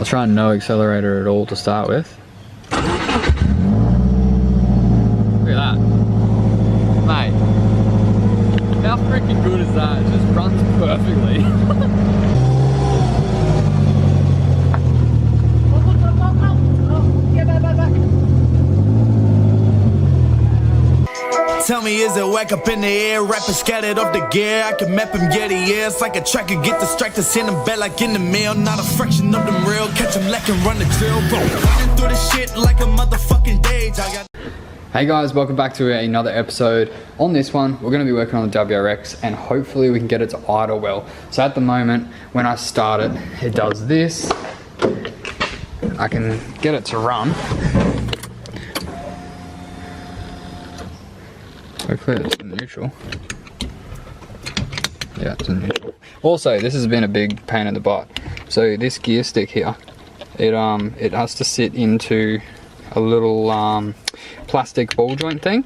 I'll try no accelerator at all to start with. Look at that. Mate, how freaking good is that? It just runs perfectly. Tell me, is it whack up in the air? Rapping scattered off the gear. I can map him, yeah, the years like a tracker. Get distracted, send him back like in the mail. Not a fraction of them real. Catch him lacking, run the drill, bro. Running through the shit like a motherfucking day. Hey guys, welcome back to another episode. On this one, we're going to be working on the WRX and hopefully we can get it to idle well. So at the moment, when I start it, it does this. I can get it to run. Hopefully it's in neutral. Yeah, it's in neutral. Also, this has been a big pain in the butt. So this gear stick here, it has to sit into a little plastic ball joint thing,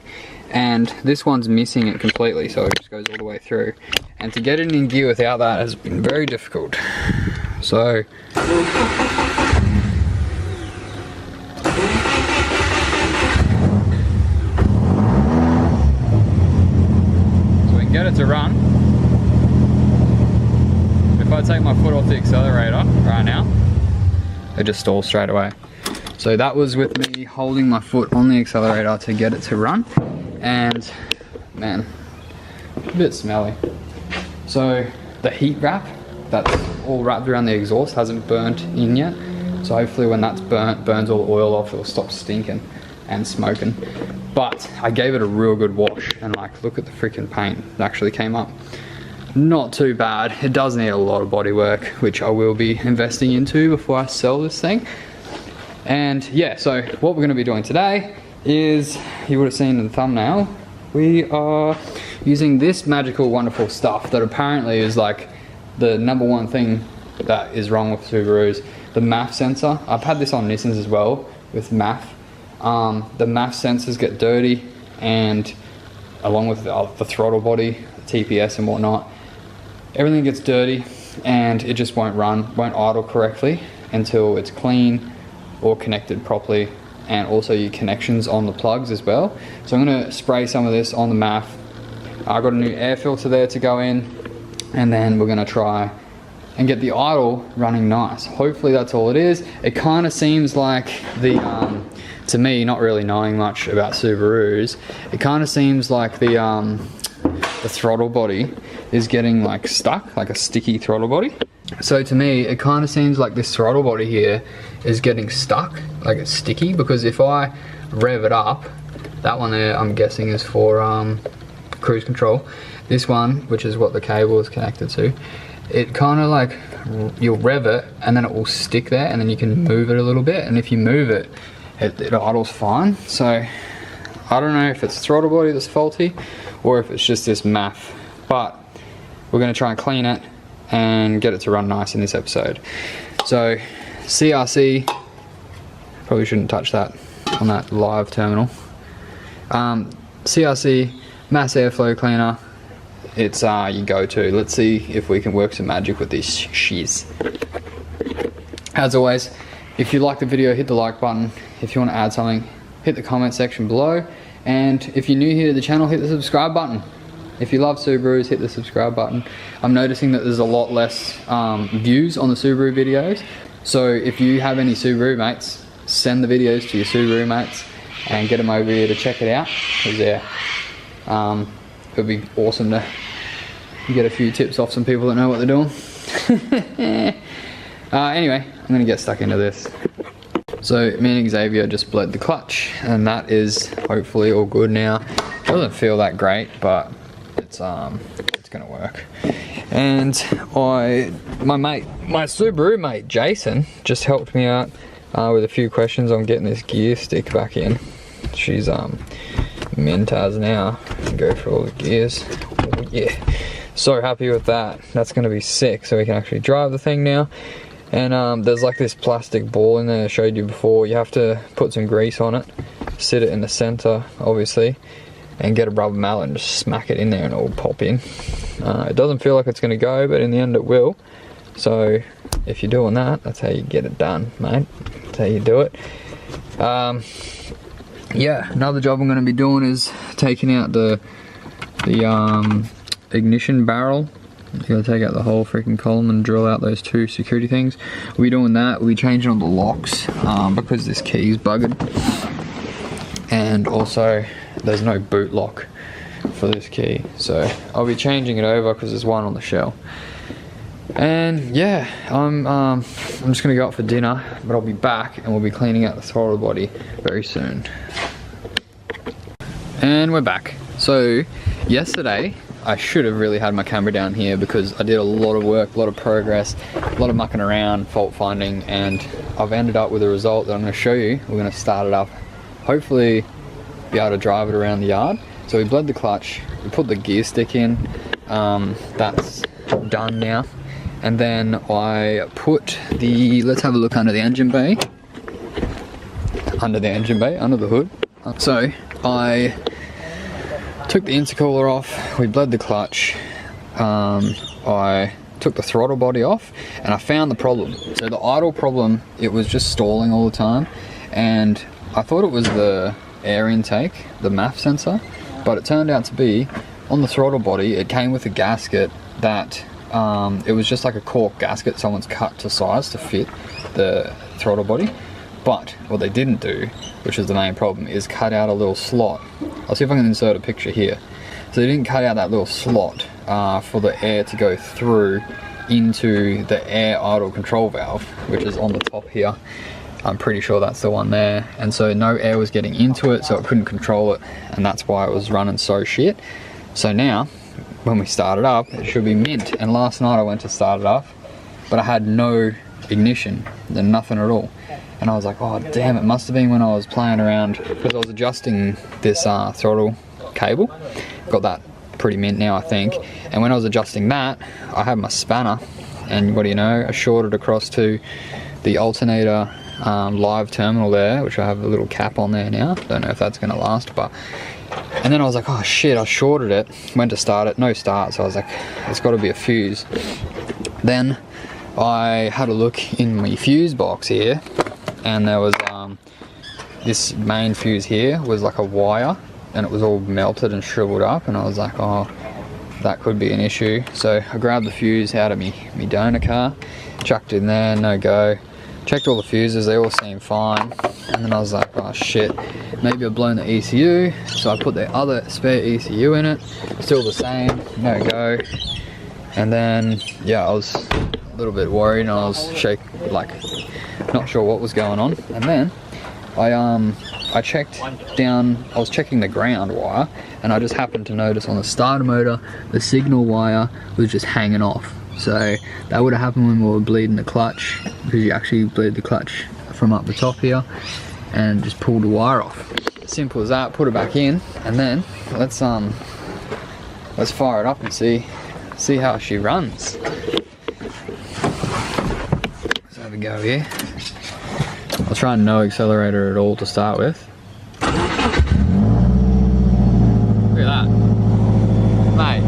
and this one's missing it completely, so it just goes all the way through. And to get it in gear without that has been very difficult. So get it to run. If I take my foot off the accelerator right now, it just stalls straight away. So that was with me holding my foot on the accelerator to get it to run, and man, a bit smelly. So the heat wrap that's all wrapped around the exhaust hasn't burnt in yet, so hopefully when that's burnt, burns all the oil off, it'll stop stinking and smoking. But I gave it a real good wash, and like, look at the freaking paint. It actually came up not too bad. It does need a lot of body work, which I will be investing into before I sell this thing. And yeah, so what we're going to be doing today is, you would have seen in the thumbnail, we are using this magical wonderful stuff that apparently is like the #1 thing that is wrong with Subarus, the MAF sensor. I've had this on Nissans as well with MAF. The MAF sensors get dirty, and along with the throttle body, the TPS and whatnot, everything gets dirty and it just won't idle correctly until it's clean or connected properly, and also your connections on the plugs as well. So I'm going to spray some of this on the MAF. I've got a new air filter there to go in, and then we're going to try and get the idle running nice. Hopefully that's all it is. It kind of seems like the to me, not really knowing much about Subarus, it kind of seems like the throttle body is getting like stuck, like a sticky throttle body. So to me, it kind of seems like this throttle body here is getting stuck, like it's sticky, because if I rev it up, that one there I'm guessing is for cruise control. This one, which is what the cable is connected to, it kind of like, you'll rev it and then it will stick there, and then you can move it a little bit, and if you move it, it idles fine. So I don't know if it's the throttle body that's faulty or if it's just this MAF, but we're going to try and clean it and get it to run nice in this episode. So CRC, probably shouldn't touch that on that live terminal. CRC mass airflow cleaner, it's your go-to. Let's see if we can work some magic with this shiz. As always, if you like the video, hit the like button. If you want to add something, hit the comment section below. And if you're new here to the channel, hit the subscribe button. If you love Subarus, hit the subscribe button. I'm noticing that there's a lot less views on the Subaru videos. So if you have any Subaru mates, send the videos to your Subaru mates and get them over here to check it out. Because yeah, it would be awesome to get a few tips off some people that know what they're doing. Anyway, I'm going to get stuck into this. So me and Xavier just bled the clutch, and that is hopefully all good now. It doesn't feel that great, but it's gonna work. And my Subaru mate Jason just helped me out with a few questions on getting this gear stick back in. She's Mentaz now, go for all the gears. Oh, yeah, so happy with that. That's gonna be sick, so we can actually drive the thing now. And there's like this plastic ball in there I showed you before. You have to put some grease on it, sit it in the center obviously, and get a rubber mallet and just smack it in there and it will pop in. It doesn't feel like it's going to go, but in the end it will. So if you're doing that, that's how you get it done, mate. That's how you do it. Yeah, another job I'm going to be doing is taking out the ignition barrel. You gotta take out the whole freaking column and drill out those 2 security things. We'll be doing that. We'll be changing on the locks because this key is buggered. And also, there's no boot lock for this key. So I'll be changing it over because there's one on the shell. And yeah, I'm just gonna go out for dinner, but I'll be back and we'll be cleaning out the throttle body very soon. And we're back. So yesterday, I should have really had my camera down here because I did a lot of work, a lot of progress, a lot of mucking around, fault finding, and I've ended up with a result that I'm going to show you. We're going to start it up, hopefully be able to drive it around the yard. So we bled the clutch, we put the gear stick in, that's done now. And then I put the, let's have a look under the engine bay. Under the hood. So I took the intercooler off, we bled the clutch, I took the throttle body off, and I found the problem. So the idle problem, it was just stalling all the time, and I thought it was the air intake, the MAF sensor, but it turned out to be, on the throttle body, it came with a gasket that, it was just like a cork gasket someone's cut to size to fit the throttle body. But what they didn't do, which is the main problem, is cut out a little slot. I'll see if I can insert a picture here. So they didn't cut out that little slot for the air to go through into the air idle control valve, which is on the top here. I'm pretty sure that's the one there. And so no air was getting into it, so it couldn't control it, and that's why it was running so shit. So now, when we start it up, it should be mint. And last night I went to start it up, but I had no ignition, then nothing at all. And I was like, oh damn, it must have been when I was playing around, because I was adjusting this throttle cable. Got that pretty mint now, I think. And when I was adjusting that, I had my spanner, and what do you know, I shorted across to the alternator live terminal there, which I have a little cap on there now. Don't know if that's gonna last, but. And then I was like, oh shit, I shorted it, went to start it, no start, so I was like, it's gotta be a fuse. Then I had a look in my fuse box here, and there was this main fuse here was like a wire, and it was all melted and shriveled up, and I was like, oh, that could be an issue. So I grabbed the fuse out of me donor car, chucked it in there, no go. Checked all the fuses, they all seemed fine, and then I was like, oh shit, maybe I've blown the ECU, so I put the other spare ECU in it, still the same, no go. And then, yeah, I was a little bit worried, and I was like, not sure what was going on. And then I checked down, I was checking the ground wire, and I just happened to notice on the starter motor, the signal wire was just hanging off. So that would have happened when we were bleeding the clutch, because you actually bleed the clutch from up the top here and just pull the wire off. Simple as that. Put it back in, and then let's fire it up and see how she runs. Let's have a go here. I'll try no accelerator at all to start with. Look at that, mate.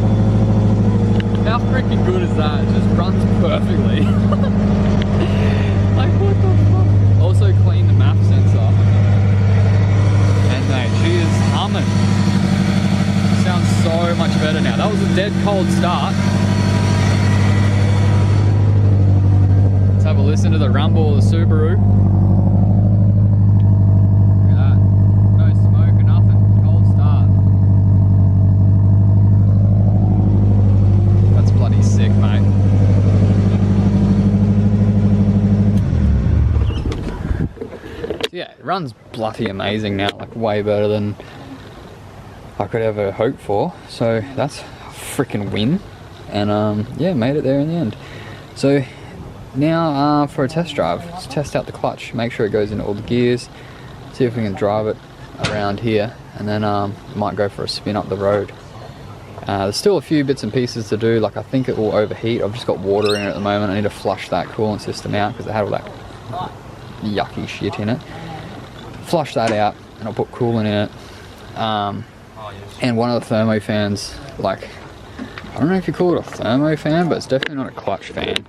How freaking good is that? It just runs perfectly. Like, what the fuck? Also cleaned the MAF sensor. And mate, she is humming. Sounds so much better now. That was a dead cold start. Let's have a listen to the rumble of the Subaru. Look at that. No smoke or nothing. Cold start. Bloody sick, mate. So yeah, it runs bloody amazing now, like way better than I could ever hope for. So that's a freaking win. And yeah, made it there in the end. So now for a test drive, let's test out the clutch, make sure it goes into all the gears, see if we can drive it around here, and then might go for a spin up the road. There's still a few bits and pieces to do, like I think it will overheat. I've just got water in it at the moment. I need to flush that coolant system out because it had all that yucky shit in it. Flush that out and I'll put coolant in it. And one of the thermo fans, like, I don't know if you call it a thermo fan, but it's definitely not a clutch fan.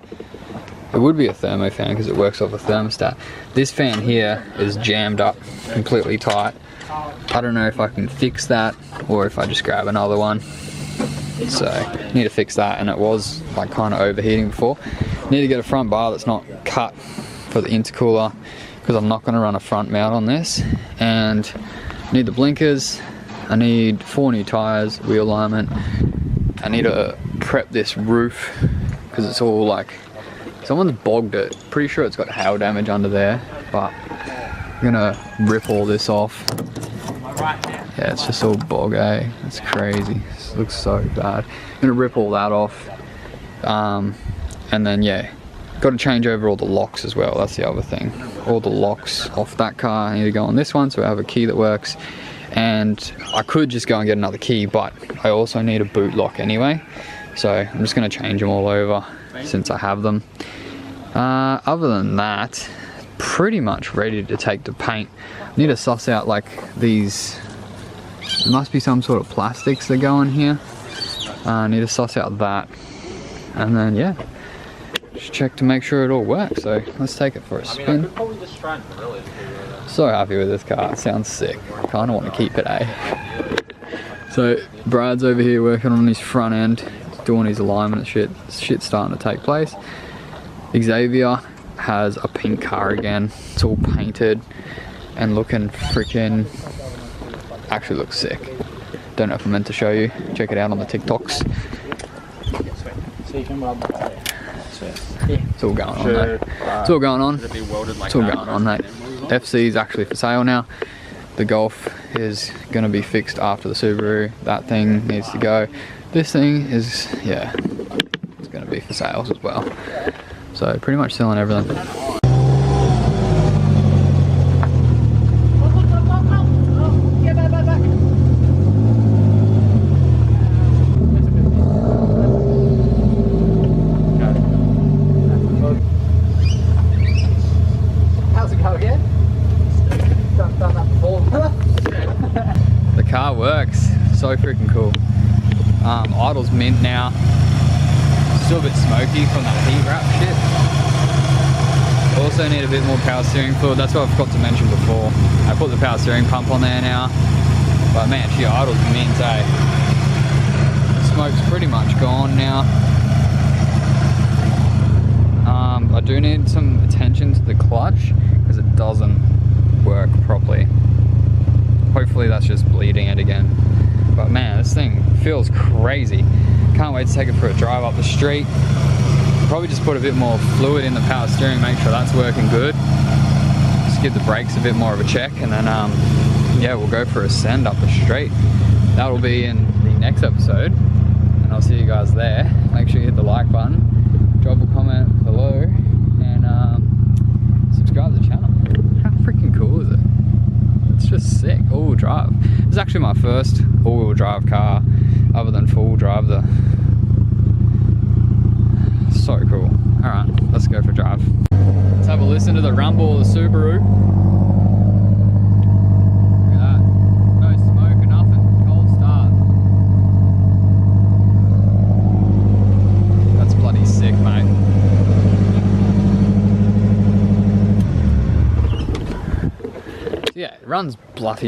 It would be a thermo fan because it works off a thermostat. This fan here is jammed up completely tight. I don't know if I can fix that or if I just grab another one. So need to fix that, and it was like kind of overheating before. Need to get a front bar that's not cut for the intercooler because I'm not going to run a front mount on this. And need the blinkers. I need 4 new tires, wheel alignment. I need to prep this roof because it's all like, someone's bogged it. Pretty sure it's got hail damage under there, but I'm gonna rip all this off. Yeah, it's just all bog, eh? It's crazy. This looks so bad. I'm gonna rip all that off. And then yeah, got to change over all the locks as well. That's the other thing. All the locks off that car I need to go on this one, so I have a key that works. And I could just go and get another key, but I also need a boot lock anyway. So I'm just gonna change them all over since I have them. Other than that, pretty much ready to take to paint. I need to suss out like these, there must be some sort of plastics that go in here. I need to suss out that. And then yeah, just check to make sure it all works. So let's take it for a spin. So happy with this car, it sounds sick. Kinda want to keep it, eh? So Brad's over here working on his front end, doing his alignment and shit. Shit's starting to take place. Xavier has a pink car again. It's all painted and looking freaking, actually looks sick. Don't know if I meant to show you. Check it out on the TikToks. It's all going on, mate. It's all going on. It's all going on, mate. FC is actually for sale now. The Golf is going to be fixed after the Subaru. That thing needs to go. This thing is, yeah, it's going to be for sales as well. So pretty much selling everything. How's it go again? Done that before. The car works. So freaking cool. Idle's mint now. Still a bit smoky from that heat wrap shit. Also need a bit more power steering fluid. That's what I forgot to mention before. I put the power steering pump on there now. But man, she idle's mint, eh? Smoke's pretty much gone now. I do need some attention to the clutch because it doesn't work properly. Hopefully that's just bleeding it again. But man, this thing feels crazy. Can't wait to take it for a drive up the street. Probably just put a bit more fluid in the power steering, make sure that's working good. Just give the brakes a bit more of a check, and then yeah, we'll go for a send up the street. That'll be in the next episode, and I'll see you guys there. Make sure you hit the like button, drop a comment below, and subscribe to the channel. How freaking cool is it? It's just sick. All-wheel drive. It's actually my first all-wheel drive car other than four-wheel drive. So cool. Alright, let's go for a drive. Let's have a listen to the rumble of the Subaru. Look at that. No smoke or nothing. Cold start. That's bloody sick, mate. Yeah, it runs bloody